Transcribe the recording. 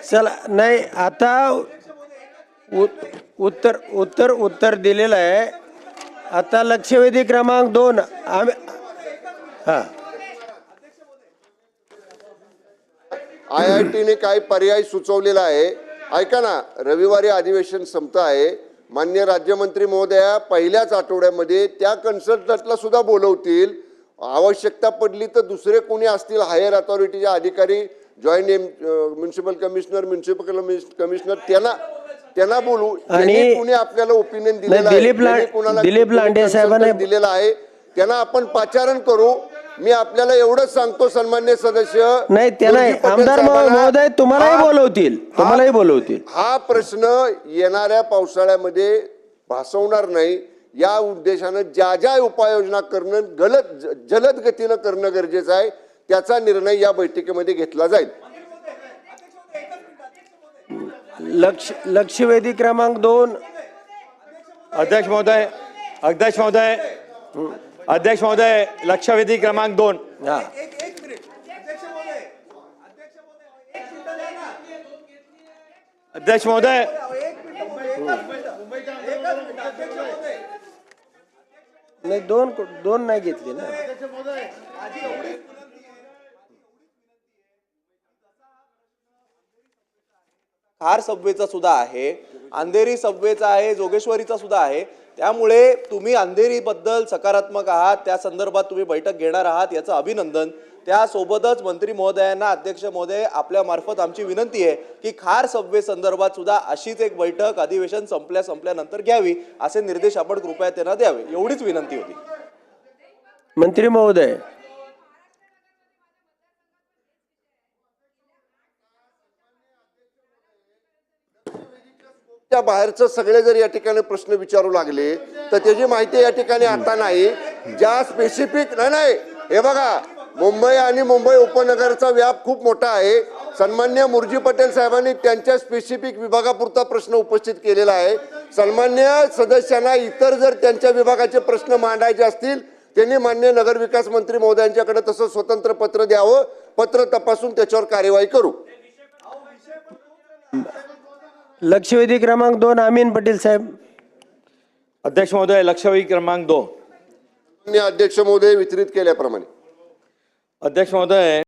चला नाही आता उत्तर उत्तर उत्तर दिलेलं आहे. आता लक्षवेधी क्रमांक 2 आम्ही हा IIT ने काही पर्याय सुचवलेला आहे. ऐका ना, रविवारी अधिवेशन संपत आहे. मान्य राज्यमंत्री महोदया पहिल्याच आठवड्यामध्ये त्या कन्सल्टंटला सुद्धा बोलवतील. आवश्यकता पडली तर दुसरे कोणी असतील हायर अथॉरिटीचे अधिकारी, जॉईंट म्युन्सिपल कमिशनर त्यांना बोलू. आणि कोणी आपल्याला ओपिनियन दिलेलं आहे, दिलीप लांडे साहेबांनी दिलेला आहे, त्यांना आपण पाचारण करू. मी आपल्याला एवढंच सांगतो सन्मान्य सदस्य, नाही त्यांना आमदार महोदय तुम्हालाही बोलवतील. हा प्रश्न येणाऱ्या पावसाळ्यामध्ये भासवणार नाही या उद्देशानं ज्या ज्या उपाययोजना करणं जलद गतीनं करणं गरजेचं आहे त्याचा निर्णय या बैठकीमध्ये घेतला जाईल. लक्षवेधी क्रमांक 2 अध्यक्ष महोदय लक्षवेधी क्रमांक 2 अध्यक्ष महोदय नाही दोन नाही घेतली ना. खार सबवेचा सुद्धा आहे, अंधेरी सबवेचा आहे, जोगेश्वरीचा सुद्धा आहे. त्यामुळे तुम्ही अंधेरीबद्दल सकारात्मक आहात, त्या संदर्भात तुम्ही बैठक घेणार आहात याचं अभिनंदन. त्यासोबतच मंत्री महोदयांना अध्यक्ष महोदय आपल्या मार्फत आमची विनंती आहे की खार सबवे संदर्भात सुद्धा अशीच एक बैठक अधिवेशन संपल्यानंतर घ्यावी, असे निर्देश आपण कृपया त्यांना द्यावे, एवढीच विनंती होती. मंत्री महोदय त्या बाहेरचं सगळे जर या ठिकाणी प्रश्न विचारू लागले तर त्याची माहिती या ठिकाणी आता नाही. ज्या स्पेसिफिक नाही हे बघा, मुंबई आणि मुंबई उपनगरचा व्याप खूप मोठा आहे. सन्मान्य मुर्जी पटेल साहेबांनी त्यांच्या स्पेसिफिक विभागापुरता प्रश्न उपस्थित केलेला आहे. सन्मान्य सदस्यांना इतर जर त्यांच्या विभागाचे प्रश्न मांडायचे असतील त्यांनी मान्य नगरविकास मंत्री महोदयांच्याकडे तसं स्वतंत्र पत्र द्यावं. पत्र तपासून त्याच्यावर कार्यवाही करू. लक्षवेधी क्रमांक 2 अमीन पटेल साहेब. अध्यक्ष महोदय लक्षवेधी क्रमांक 2 अध्यक्ष महोदय वितरित केल्याप्रमाणे. अध्यक्ष महोदय